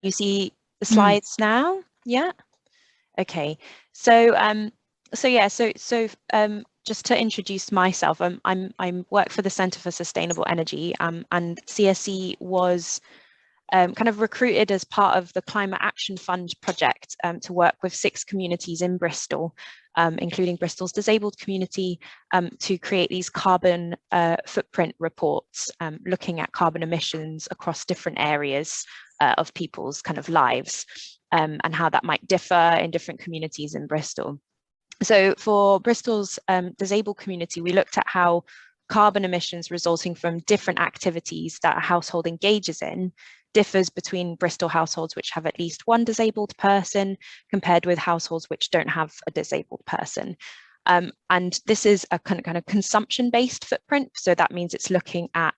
You see the Mm. slides now? Yeah. Okay. So just to introduce myself, I'm work for the Centre for Sustainable Energy, and CSE was kind of recruited as part of the Climate Action Fund project to work with 6 communities in Bristol, including Bristol's disabled community, to create these carbon footprint reports, looking at carbon emissions across different areas of people's kind of lives, and how that might differ in different communities in Bristol. So for Bristol's disabled community, we looked at how carbon emissions resulting from different activities that a household engages in differs between Bristol households which have at least one disabled person compared with households which don't have a disabled person. And this is a kind of consumption-based footprint. So that means it's looking at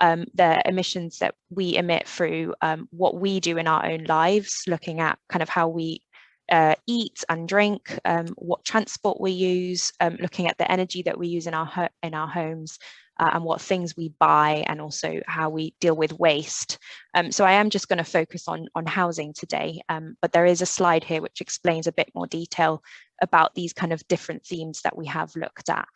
the emissions that we emit through what we do in our own lives, looking at kind of how we eat and drink, what transport we use, looking at the energy that we use in our homes, and what things we buy, and also how we deal with waste. So I am just going to focus on housing today, but there is a slide here which explains a bit more detail about these kind of different themes that we have looked at.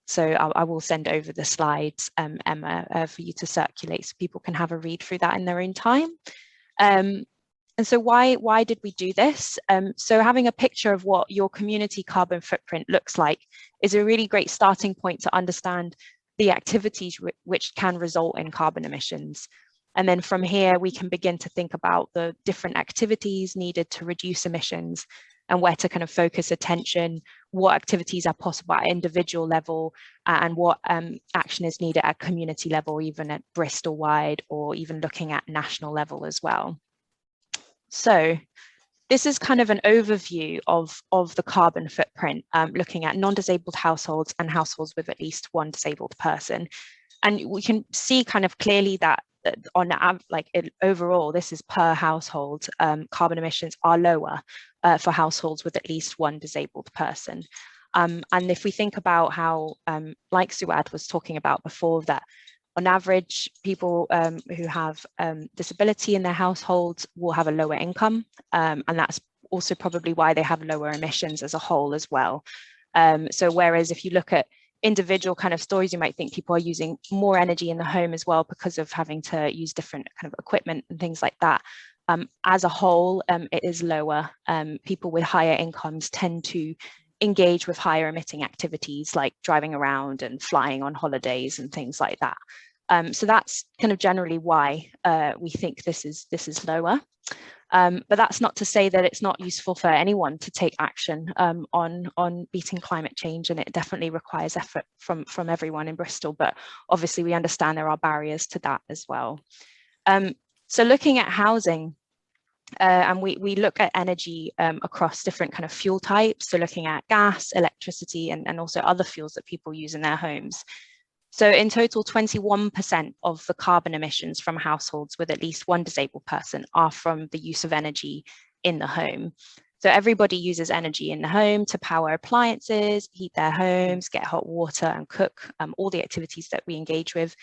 So I will send over the slides, Emma, for you to circulate so people can have a read through that in their own time. And so why did we do this? So having a picture of what your community carbon footprint looks like is a really great starting point to understand the activities which can result in carbon emissions. And then from here, we can begin to think about the different activities needed to reduce emissions and where to kind of focus attention, what activities are possible at individual level, and what action is needed at community level, even at Bristol-wide, or even looking at national level as well. So this is kind of an overview of the carbon footprint, looking at non-disabled households and households with at least one disabled person. And we can see kind of clearly that on overall, this is per household, carbon emissions are lower for households with at least one disabled person. And if we think about how, like Suad was talking about before, that on average, people who have disability in their households will have a lower income, and that's also probably why they have lower emissions as a whole as well. So whereas if you look at individual kind of stories, you might think people are using more energy in the home as well because of having to use different kind of equipment and things like that. As a whole, it is lower. People with higher incomes tend to engage with higher emitting activities like driving around and flying on holidays and things like that. So that's kind of generally why we think this is lower. But that's not to say that it's not useful for anyone to take action on beating climate change, and it definitely requires effort from everyone in Bristol. But obviously, we understand there are barriers to that as well. So looking at housing, and we look at energy across different kind of fuel types. So looking at gas, electricity, and also other fuels that people use in their homes. So in total, 21% of the carbon emissions from households with at least one disabled person are from the use of energy in the home. So everybody uses energy in the home to power appliances, heat their homes, get hot water and cook, all the activities that we engage with.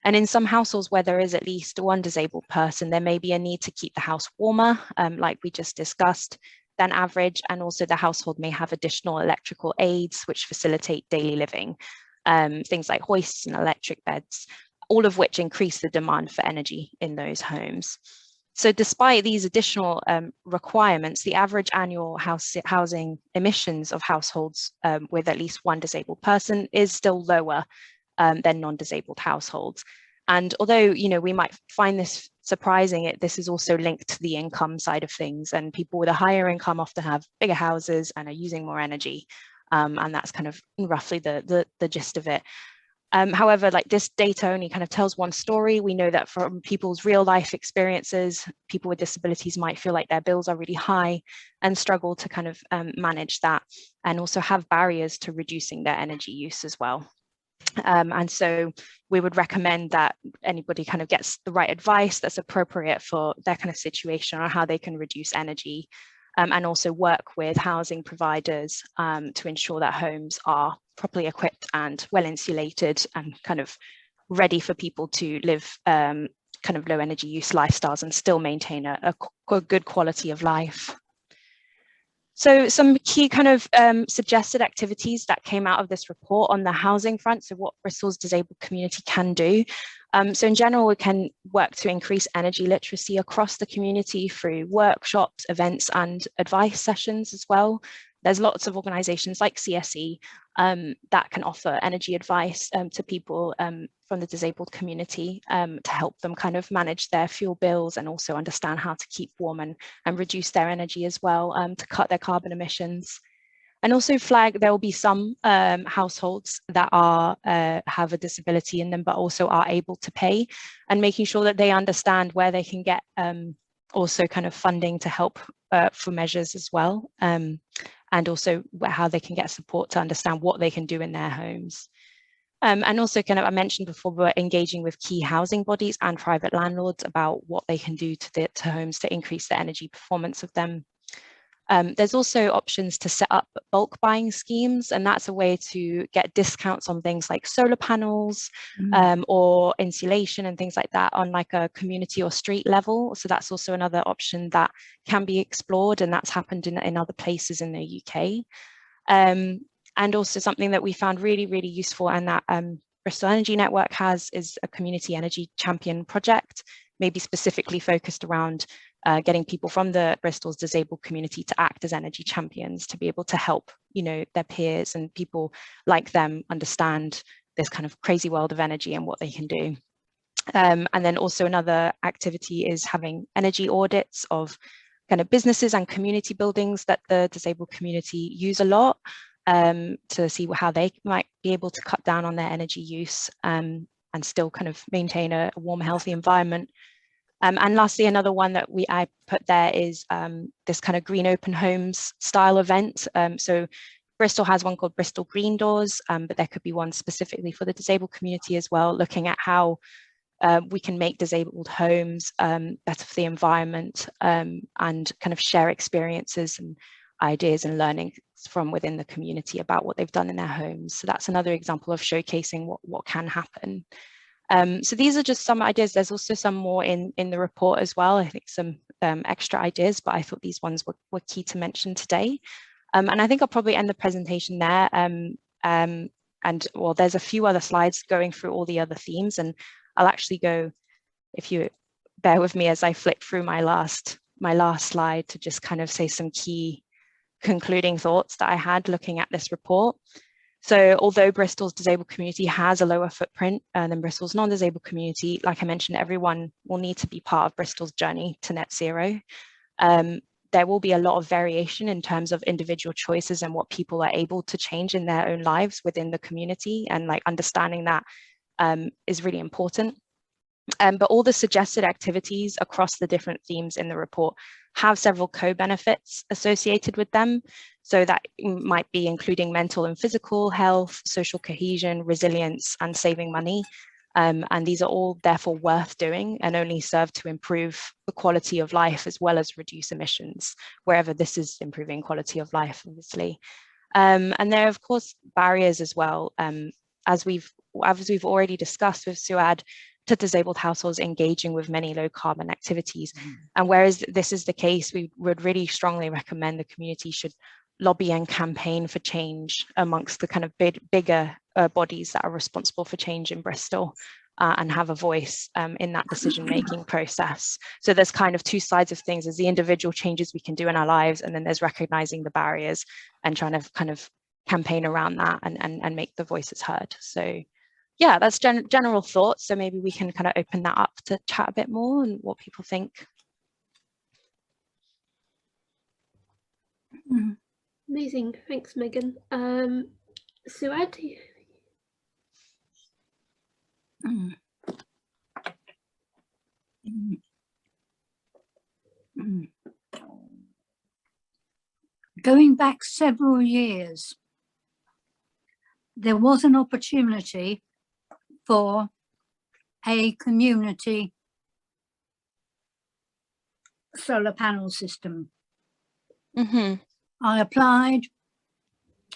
And in some households where there is at least one disabled person, there may be a need to keep the house warmer, like we just discussed, than average. And also the household may have additional electrical aids which facilitate daily living. Things like hoists and electric beds, all of which increase the demand for energy in those homes. So despite these additional requirements, the average annual housing emissions of households with at least one disabled person is still lower than non-disabled households. And although, we might find this surprising, this is also linked to the income side of things, and people with a higher income often have bigger houses and are using more energy. And that's kind of roughly the gist of it. However, like this data only kind of tells one story. We know that from people's real life experiences, people with disabilities might feel like their bills are really high and struggle to kind of manage that, and also have barriers to reducing their energy use as well. And so we would recommend that anybody kind of gets the right advice that's appropriate for their kind of situation or how they can reduce energy. And also work with housing providers to ensure that homes are properly equipped and well insulated and kind of ready for people to live kind of low energy use lifestyles and still maintain a good quality of life. So some key kind of suggested activities that came out of this report on the housing front, so what Bristol's disabled community can do. So in general, we can work to increase energy literacy across the community through workshops, events, and advice sessions as well. There's lots of organisations like CSE that can offer energy advice to people from the disabled community to help them kind of manage their fuel bills and also understand how to keep warm and reduce their energy as well to cut their carbon emissions. And also flag there will be some households that are have a disability in them, but also are able to pay, and making sure that they understand where they can get also kind of funding to help for measures as well. And also how they can get support to understand what they can do in their homes. And also kind of, I mentioned before, we're engaging with key housing bodies and private landlords about what they can do to homes to increase the energy performance of them. There's also options to set up bulk buying schemes, and that's a way to get discounts on things like solar panels or insulation and things like that on like a community or street level. So that's also another option that can be explored, and that's happened in other places in the UK. And also something that we found really, really useful and that Bristol Energy Network has is a community energy champion project, maybe specifically focused around getting people from the Bristol's disabled community to act as energy champions, to be able to help, you know, their peers and people like them understand this kind of crazy world of energy and what they can do. And then also another activity is having energy audits of kind of businesses and community buildings that the disabled community use a lot, to see how they might be able to cut down on their energy use and still kind of maintain a warm, healthy environment. And lastly, another one that I put there is this kind of green open homes style event. So Bristol has one called Bristol Green Doors, but there could be one specifically for the disabled community as well, looking at how we can make disabled homes better for the environment and kind of share experiences and ideas and learning from within the community about what they've done in their homes. So that's another example of showcasing what can happen. So these are just some ideas. There's also some more in the report as well. I think some extra ideas, but I thought these ones were key to mention today. And I think I'll probably end the presentation there. And well, there's a few other slides going through all the other themes, and I'll actually go, if you bear with me as I flick through my last slide to just kind of say some key concluding thoughts that I had looking at this report. So although Bristol's disabled community has a lower footprint than Bristol's non-disabled community, like I mentioned, everyone will need to be part of Bristol's journey to net zero. There will be a lot of variation in terms of individual choices and what people are able to change in their own lives within the community, and like understanding that is really important. But all the suggested activities across the different themes in the report have several co-benefits associated with them. So that might be including mental and physical health, social cohesion, resilience, and saving money. And these are all therefore worth doing and only serve to improve the quality of life as well as reduce emissions, wherever this is improving quality of life, obviously. And there are, of course, barriers as well. As we've already discussed with Suad, to disabled households engaging with many low carbon activities. And whereas this is the case, we would really strongly recommend the community should lobby and campaign for change amongst the kind of bigger bodies that are responsible for change in Bristol, and have a voice in that decision-making process. So there's kind of two sides of things. There's the individual changes we can do in our lives, and then there's recognizing the barriers and trying to kind of campaign around that and make the voices heard. So yeah, that's general thoughts. So maybe we can kind of open that up to chat a bit more and what people think. Amazing, thanks, Megan. Suad? Going back several years, there was an opportunity for a community solar panel system. I applied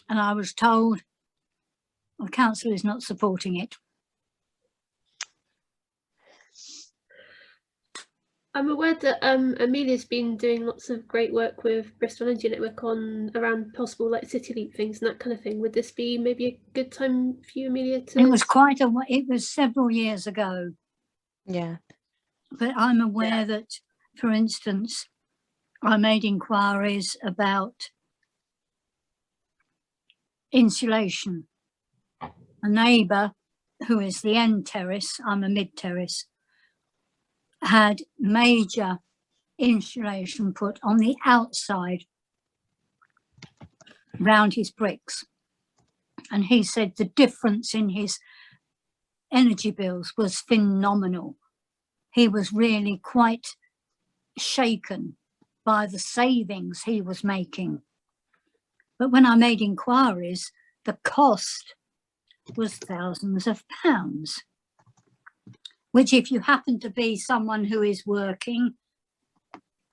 and I was told the council is not supporting it. I'm aware that Amelia's been doing lots of great work with Bristol Energy Network on around possible like city leap things and that kind of thing. Would this be maybe a good time for you, Amelia, to? It was it was several years ago, Yeah. but I'm aware that, for instance, I made inquiries about insulation. A neighbour, who is the end terrace, I'm a mid terrace, had major insulation put on the outside round his bricks. And he said the difference in his energy bills was phenomenal. He was really quite shaken by the savings he was making. But when I made inquiries, the cost was thousands of pounds, which if you happen to be someone who is working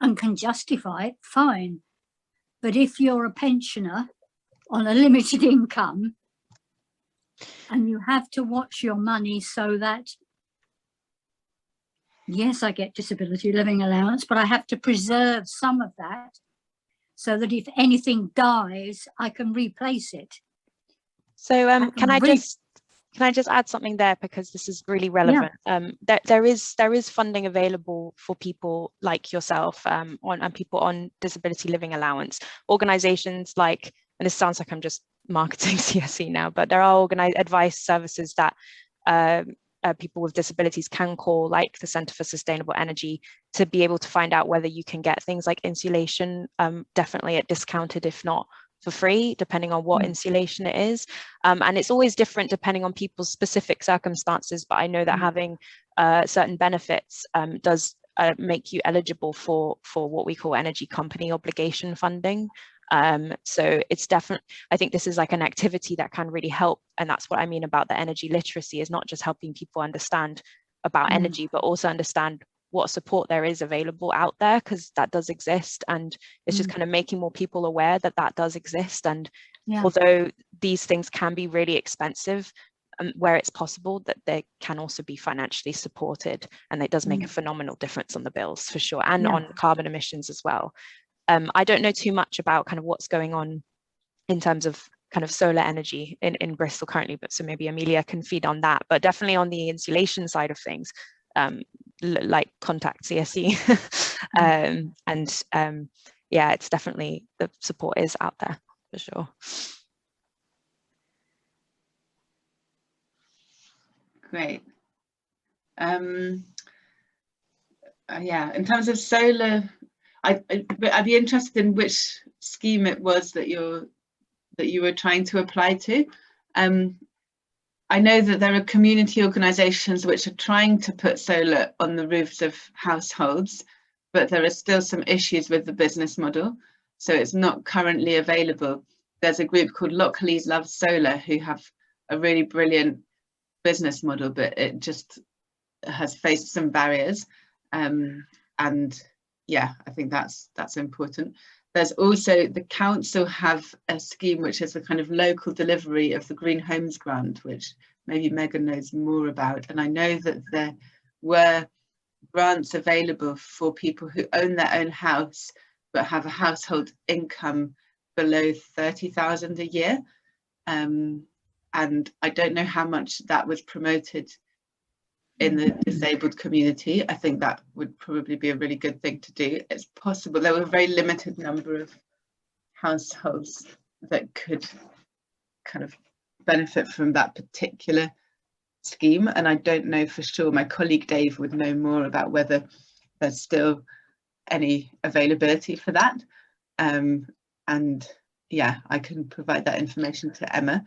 and can justify it, fine. But if you're a pensioner on a limited income and you have to watch your money so that, yes, I get disability living allowance, but I have to preserve some of that so that if anything dies, I can replace it. So can I just add something there, because this is really relevant. There is funding available for people like yourself and people on disability living allowance. Organisations like, and this sounds like I'm just marketing CSE now, but there are advice services that people with disabilities can call, like the Centre for Sustainable Energy, to be able to find out whether you can get things like insulation, definitely at discounted, if not for free, depending on what insulation it is. And it's always different depending on people's specific circumstances, but I know that having certain benefits does make you eligible for what we call energy company obligation funding. So it's definitely, I think this is like an activity that can really help. And that's what I mean about the energy literacy, is not just helping people understand about energy, but also understand what support there is available out there, because that does exist. And it's just kind of making more people aware that that does exist. And although these things can be really expensive, where it's possible, that they can also be financially supported. And it does make a phenomenal difference on the bills for sure, and on carbon emissions as well. I don't know too much about kind of what's going on in terms of kind of solar energy in Bristol currently, but so maybe Amelia can feed on that. But definitely on the insulation side of things, like contact CSE. Yeah, it's definitely, the support is out there for sure. Great. Yeah, in terms of solar, I'd be interested in which scheme it was that you were trying to apply to. I know that there are community organisations which are trying to put solar on the roofs of households, but there are still some issues with the business model, so it's not currently available. There's a group called Lockleys Love Solar who have a really brilliant business model, but it just has faced some barriers. And yeah, I think that's important. There's also, the council have a scheme which is a kind of local delivery of the Green Homes Grant, which maybe Megan knows more about. And I know that there were grants available for people who own their own house but have a household income below 30,000 a year. And I don't know how much that was promoted in the disabled community. I think that would probably be a really good thing to do. It's possible there were a very limited number of households that could kind of benefit from that particular scheme, and I don't know for sure. My colleague Dave would know more about whether there's still any availability for that. And yeah, I can provide that information to Emma,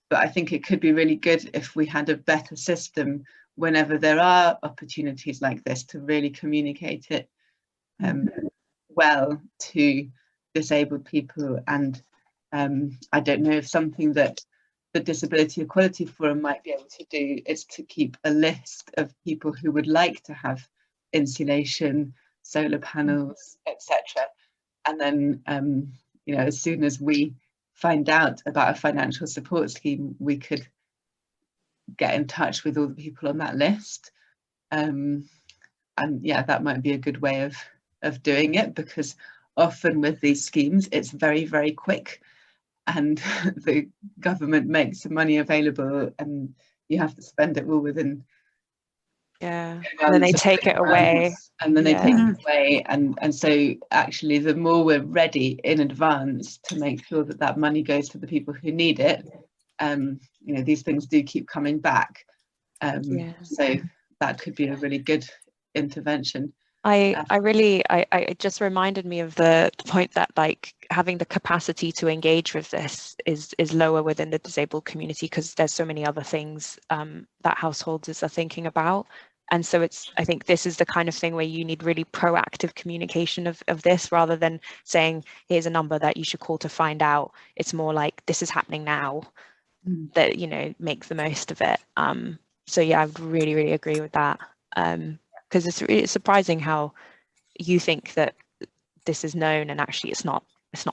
but I think it could be really good if we had a better system whenever there are opportunities like this to really communicate it well to disabled people. And I don't know if something that the Disability Equality Forum might be able to do is to keep a list of people who would like to have insulation, solar panels, etc. And then, you know, as soon as we find out about a financial support scheme, we could get in touch with all the people on that list. And and yeah, that might be a good way of doing it, because often with these schemes it's very, very quick, and the government makes the money available and you have to spend it all within Yeah, and then they take it away. and then they Yeah. take it away, and so actually the more we're ready in advance to make sure that that money goes to the people who need it, you know, these things do keep coming back, Yeah. so that could be a really good intervention. It just reminded me of the point that like having the capacity to engage with this is lower within the disabled community, because there's so many other things that households are thinking about. And so I think this is the kind of thing where you need really proactive communication of this, rather than saying, here's a number that you should call to find out. It's more like, this is happening now, that, you know, make the most of it. So yeah, I would really, really agree with that. Because it's surprising how you think that this is known and actually it's not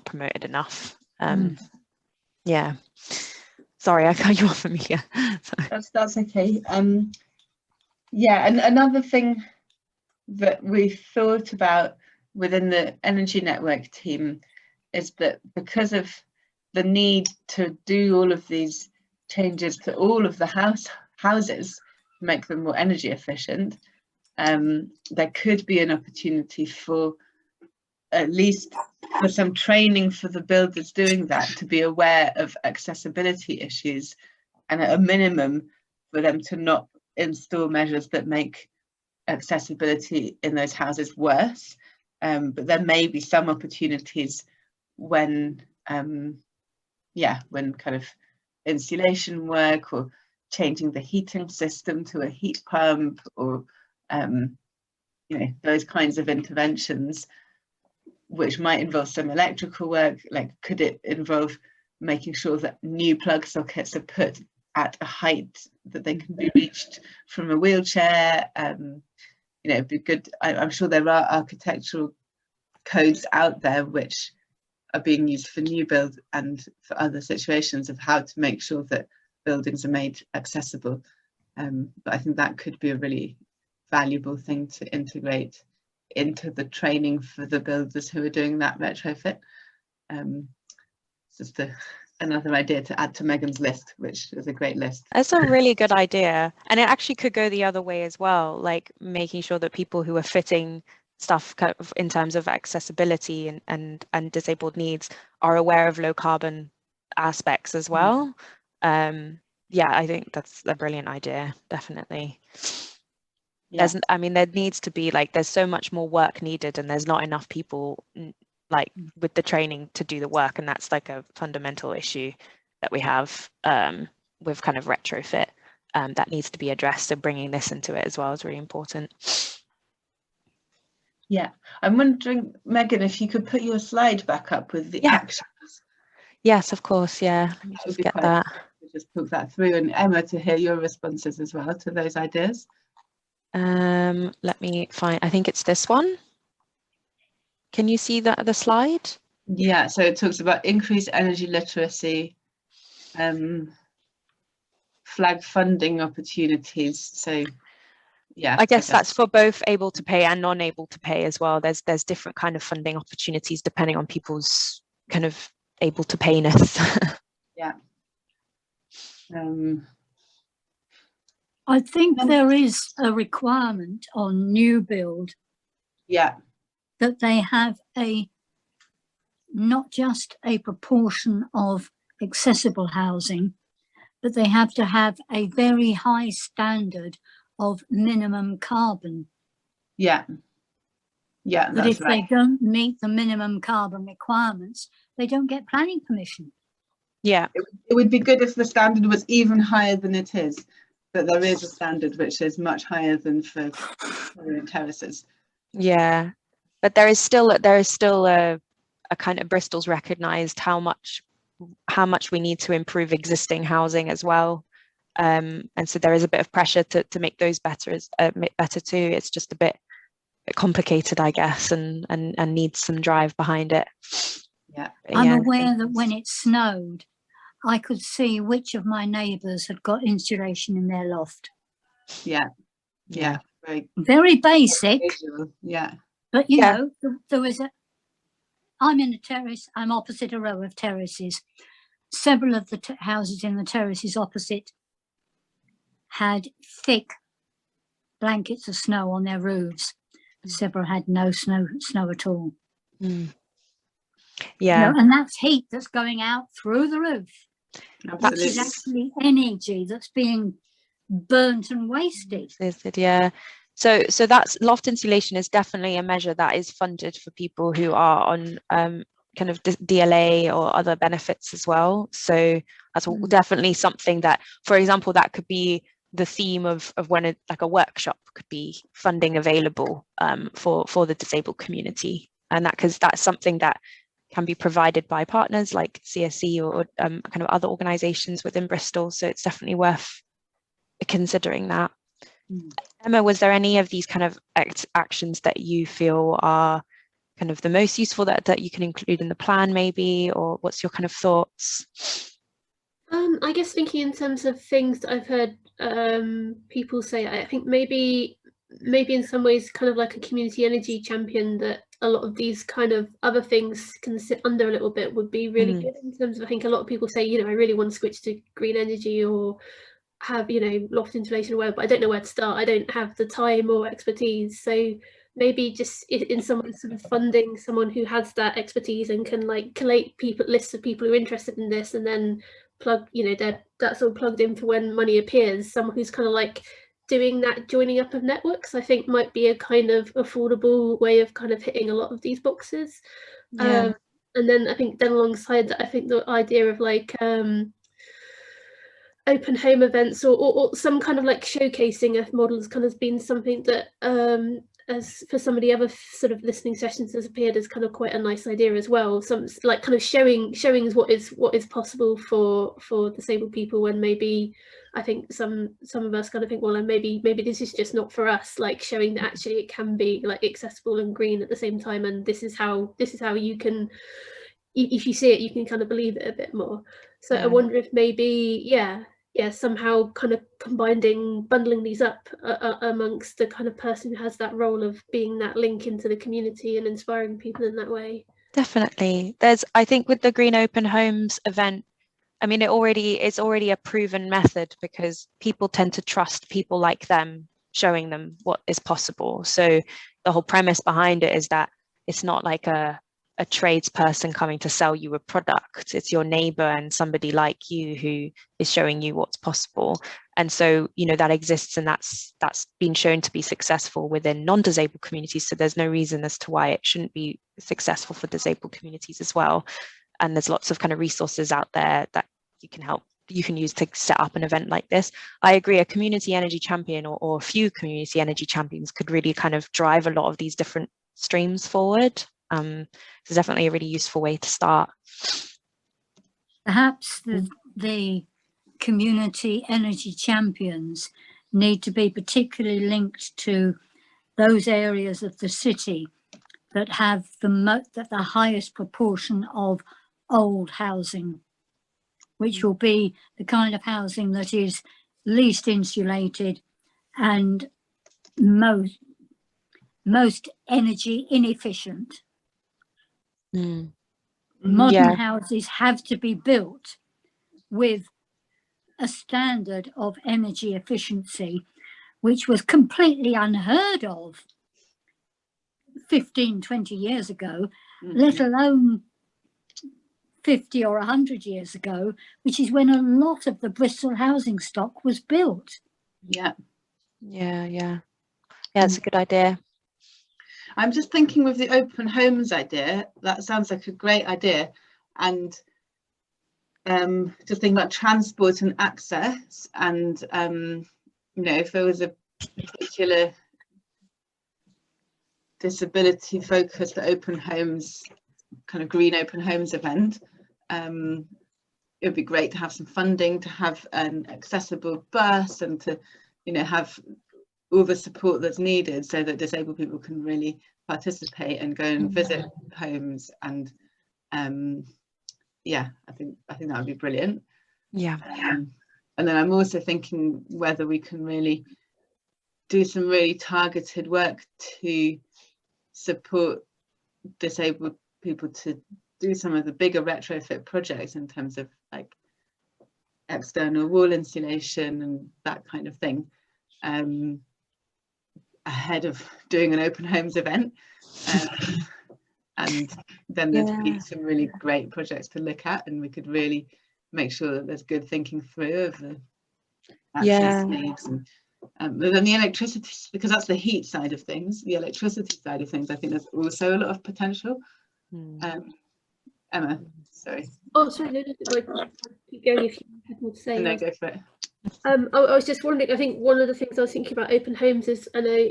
promoted enough. Yeah, sorry, I cut you off, Amelia. That's okay. Yeah, and another thing that we thought about within the Energy Network team is that because of the need to do all of these changes to all of the houses, make them more energy efficient, there could be an opportunity for at least for some training for the builders doing that, to be aware of accessibility issues, and at a minimum for them to not install measures that make accessibility in those houses worse. But there may be some opportunities when when kind of insulation work, or changing the heating system to a heat pump, or you know, those kinds of interventions, which might involve some electrical work. Like, could it involve making sure that new plug sockets are put at a height that they can be reached from a wheelchair? You know, it'd be good. I'm sure there are architectural codes out there which are being used for new build and for other situations, of how to make sure that buildings are made accessible. But I think that could be a really valuable thing to integrate into the training for the builders who are doing that retrofit. It's just another idea to add to Megan's list, which is a great list. That's a really good idea. And it actually could go the other way as well, like making sure that people who are fitting stuff kind of in terms of accessibility and disabled needs are aware of low carbon aspects as well. Yeah, I think that's a brilliant idea, definitely. Yeah. There needs to be, like, there's so much more work needed, and there's not enough people like with the training to do the work, and that's like a fundamental issue that we have with kind of retrofit that needs to be addressed. So bringing this into it as well is really important. Yeah, I'm wondering, Megan, if you could put your slide back up with the actions. Yes, of course. Yeah, let me just get that. Just put that through, and Emma, to hear your responses as well to those ideas. Let me find, I think it's this one. Can you see the slide? Yeah, so it talks about increased energy literacy, flag funding opportunities. So yeah, I guess that's for both able to pay and non-able to pay as well. There's different kind of funding opportunities depending on people's kind of able to payness. Yeah. I think there is a requirement on new build. Yeah. That they have not just a proportion of accessible housing, but they have to have a very high standard of minimum carbon. Yeah. Yeah, but if they don't meet the minimum carbon requirements, they don't get planning permission. Yeah. It would be good if the standard was even higher than it is, but there is a standard which is much higher than for terraces. Yeah, but there is still a kind of, Bristol's recognised how much we need to improve existing housing as well, and so there is a bit of pressure to make those better too. It's just a bit complicated, I guess, and needs some drive behind it. Yeah, I'm aware that when it snowed, I could see which of my neighbours had got insulation in their loft. Yeah, very basic, visual. Yeah. but you Yeah. know, there was I'm in a terrace, I'm opposite a row of terraces. Several of the houses in the terraces opposite had thick blankets of snow on their roofs. Several had no snow at all. Mm. You Yeah. know, and that's heat that's going out through the roof, which is Absolutely. actually energy that's being burnt and wasted. Yeah. So that's loft insulation is definitely a measure that is funded for people who are on kind of DLA or other benefits as well. So that's definitely something that, for example, that could be the theme of when like a workshop could be funding available for the disabled community, and because that's something that can be provided by partners like CSE or kind of other organisations within Bristol. So it's definitely worth considering that. Emma, was there any of these kind of actions that you feel are kind of the most useful that you can include in the plan maybe, or what's your kind of thoughts? I guess thinking in terms of things that I've heard people say, I think maybe in some ways kind of like a community energy champion, that a lot of these kind of other things can sit under a little bit would be really good in terms of, I think a lot of people say, you know, I really want to switch to green energy or have, you know, loft insulation or whatever, but I don't know where to start. I don't have the time or expertise. So maybe just in someone sort of funding someone who has that expertise and can like collate lists of people who are interested in this, and then plug, you know, that's all plugged in for when money appears. Someone who's kind of like doing that joining up of networks, I think might be a kind of affordable way of kind of hitting a lot of these boxes. Yeah. And then I think then alongside that, I think the idea of like open home events or some kind of like showcasing of models kind of been something that as for some of the other sort of listening sessions has appeared as kind of quite a nice idea as well. Some like kind of showing what is possible for disabled people, when maybe I think some of us kind of think, well, and maybe this is just not for us, like showing that actually it can be like accessible and green at the same time, and this is how you can, if you see it, you can kind of believe it a bit more. So I wonder if maybe somehow kind of bundling these up amongst the kind of person who has that role of being that link into the community and inspiring people in that way. Definitely. I think with the Green Open Homes event, I mean, it's already a proven method, because people tend to trust people like them showing them what is possible. So the whole premise behind it is that it's not like a tradesperson coming to sell you a product. It's your neighbor and somebody like you who is showing you what's possible. And so, you know, that exists, and that's been shown to be successful within non-disabled communities. So there's no reason as to why it shouldn't be successful for disabled communities as well. And there's lots of kind of resources out there that you can use to set up an event like this. I agree, a community energy champion or a few community energy champions could really kind of drive a lot of these different streams forward. It's definitely a really useful way to start. Perhaps the community energy champions need to be particularly linked to those areas of the city that have the highest proportion of old housing, which will be the kind of housing that is least insulated and most energy inefficient. Modern houses have to be built with a standard of energy efficiency which was completely unheard of 15, 20 years ago, let alone 50 or 100 years ago, which is when a lot of the Bristol housing stock was built. Yeah, it's a good idea. I'm just thinking with the open homes idea, that sounds like a great idea. And just thinking about transport and access, and you know, if there was a particular disability focused open homes, kind of green open homes event, it would be great to have some funding, to have an accessible bus, and to, you know, have all the support that's needed so that disabled people can really participate and go and visit homes. And yeah, I think that would be brilliant. Yeah. And then I'm also thinking whether we can really do some really targeted work to support disabled people to do some of the bigger retrofit projects in terms of like external wall insulation and that kind of thing, ahead of doing an open homes event. And then there'd be some really great projects to look at, and we could really make sure that there's good thinking through of the access needs. And but then the electricity, because that's the heat side of things, the electricity side of things, I think there's also a lot of potential. Emma, sorry. Oh, sorry, no, keep going if you had more to say. No, go for it. I was just wondering, I think one of the things I was thinking about open homes is, I know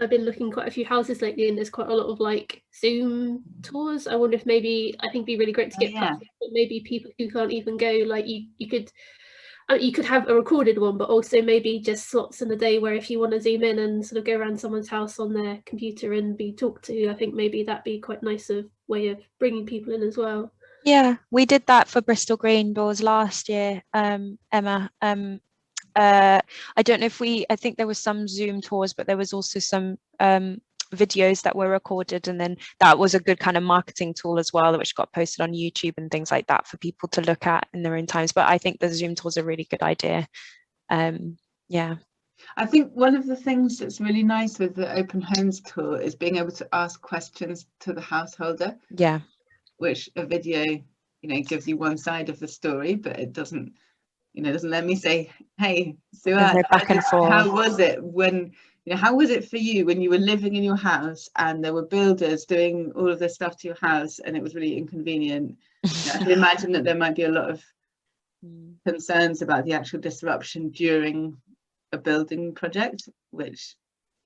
I've been looking quite a few houses lately, and there's quite a lot of like Zoom tours. I wonder if maybe, I think it'd be really great to get but maybe people who can't even go, like you could have a recorded one, but also maybe just slots in the day where if you want to zoom in and sort of go around someone's house on their computer and be talked to, I think maybe that'd be quite nice of way of bringing people in as well. Yeah, we did that for Bristol Green Doors last year, Emma. I don't know if I think there was some Zoom tours, but there was also some videos that were recorded, and then that was a good kind of marketing tool as well, which got posted on YouTube and things like that for people to look at in their own times. But I think the Zoom tours are a really good idea. Yeah. I think one of the things that's really nice with the open homes tour is being able to ask questions to the householder. Yeah. Which a video, gives you one side of the story, but it doesn't let me say, hey, Suad, back and forth. How was it when, how was it for you when you were living in your house and there were builders doing all of this stuff to your house and it was really inconvenient? I can imagine that there might be a lot of concerns about the actual disruption during a building project, which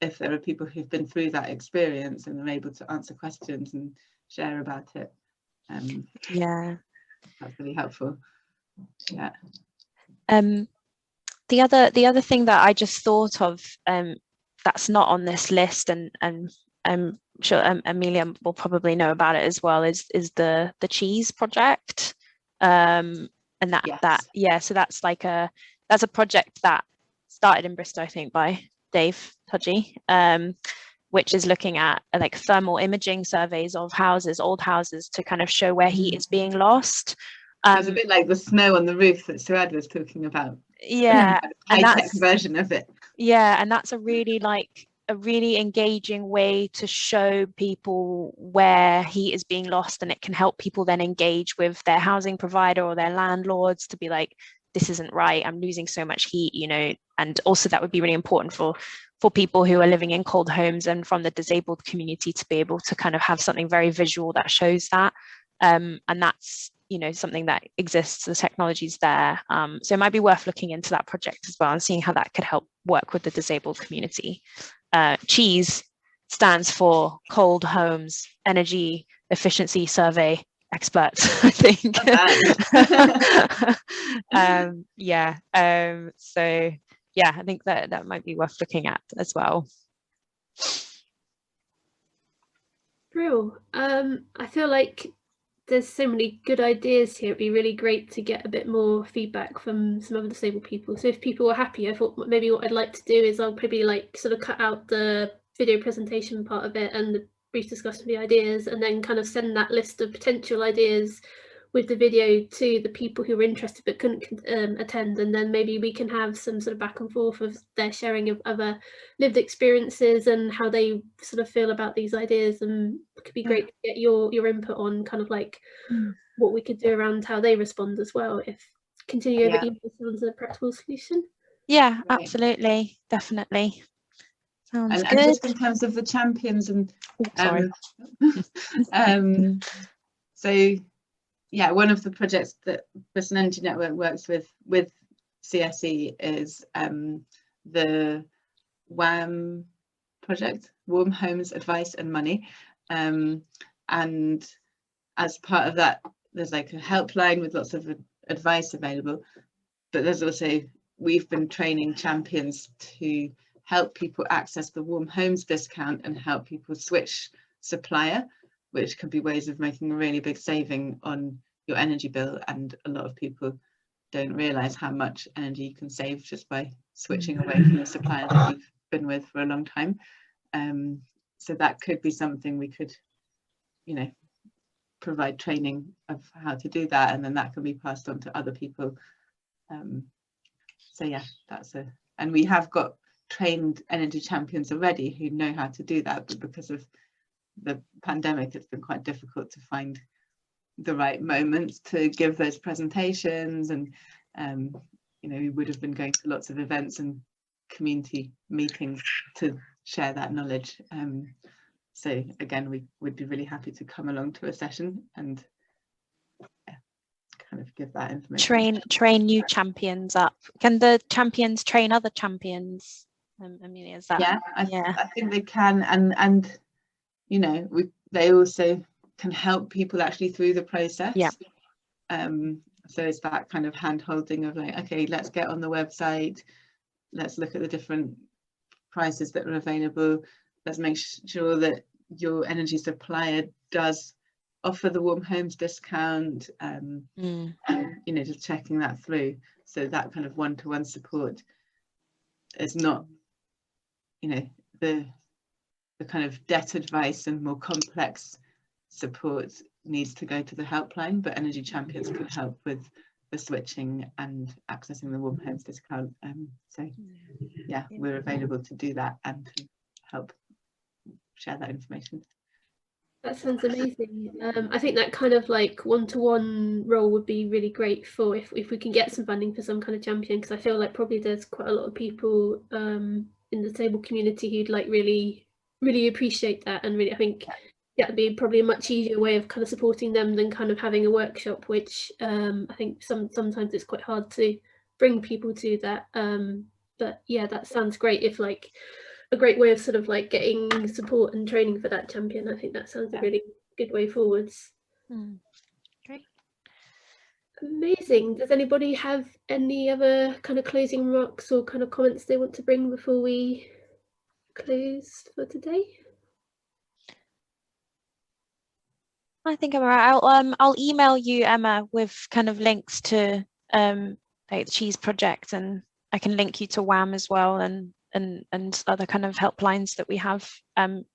if there are people who've been through that experience and are able to answer questions and share about it, that's really helpful. Yeah. The other thing that I just thought of that's not on this list, and I'm sure Amelia will probably know about it as well, is the cheese project, and so that's like that's a project that started in Bristol, I think, by Dave Tudgy, which is looking at like thermal imaging surveys of houses, old houses, to kind of show where heat is being lost. It's a bit like the snow on the roof that Suad was talking about. Yeah, and high-tech version of it. Yeah, and that's a really engaging way to show people where heat is being lost, and it can help people then engage with their housing provider or their landlords to be like, this isn't right, I'm losing so much heat, and also that would be really important for people who are living in cold homes and from the disabled community to be able to kind of have something very visual that shows that, and that's something that exists, the technology's there, so it might be worth looking into that project as well and seeing how that could help work with the disabled community. CHEES stands for Cold Homes Energy Efficiency Survey Experts, I think. So yeah, I think that might be worth looking at as well. Brill. I feel like there's so many good ideas here. It'd be really great to get a bit more feedback from some other disabled people. So if people are happy, I thought maybe what I'd like to do is I'll probably like sort of cut out the video presentation part of it and the brief discussion of the ideas, and then kind of send that list of potential ideas with the video to the people who were interested but couldn't attend, and then maybe we can have some sort of back and forth of their sharing of other lived experiences and how they sort of feel about these ideas. And it could be great to get your input on kind of like what we could do around how they respond as well, if continue over email sounds a practical solution. Yeah, absolutely, definitely. Sounds good. And just in terms of the champions and so yeah, one of the projects that Bristol Energy Network works with CSE is the WHAM project, Warm Homes Advice and Money, and as part of that there's like a helpline with lots of advice available, but there's also, we've been training champions to help people access the Warm Homes discount and help people switch supplier, which can be ways of making a really big saving on your energy bill. And a lot of people don't realise how much energy you can save just by switching away from the supplier that you've been with for a long time. So that could be something we could, you know, provide training of how to do that, and then that can be passed on to other people. So yeah, and we have got trained energy champions already who know how to do that, but because of the pandemic, it's been quite difficult to find the right moments to give those presentations, and you know, we would have been going to lots of events and community meetings to share that knowledge. So again, we would be really happy to come along to a session and kind of give that information. Train new champions up. Can the champions train other champions? Amelia, is that? Yeah, I think they can, and you know, they also can help people actually through the process. Yeah. So it's that kind of hand holding of like, okay, let's get on the website, let's look at the different prices that are available, let's make sure that your energy supplier does offer the Warm Homes discount, and, you know, just checking that through. So that kind of one-to-one support is not, you know, the kind of debt advice and more complex support needs to go to the helpline, but energy champions can help with the switching and accessing the Warm Homes discount. So yeah, we're available to do that and to help share that information. That sounds amazing. I think that kind of like one-to-one role would be really great for if we can get some funding for some kind of champion, because I feel like probably there's quite a lot of people in the disabled community who'd like really appreciate that, and really I think that'd be probably a much easier way of kind of supporting them than kind of having a workshop, which I think sometimes it's quite hard to bring people to that. But yeah, that sounds great. If like a great way of sort of like getting support and training for that champion. I think that sounds a really good way forwards. Great. Amazing. Does anybody have any other kind of closing remarks or kind of comments they want to bring before we close for today? I think I'm right. I'll email you, Emma, with kind of links to like the Cheese Project, and I can link you to WAM as well, and other kind of helplines that we have,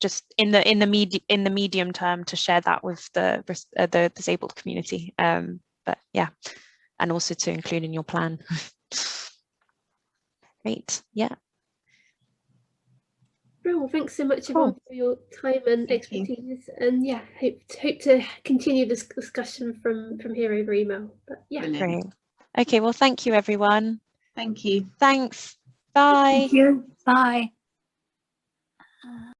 just in the medium term, to share that with the disabled community. But yeah, and also to include in your plan. Great. Yeah. Well, thanks so much everyone for your time and expertise, and yeah, hope to continue this discussion from here over email. But yeah, great. Okay, well, thank you everyone. Thank you. Thanks. Bye. Thank you. Bye.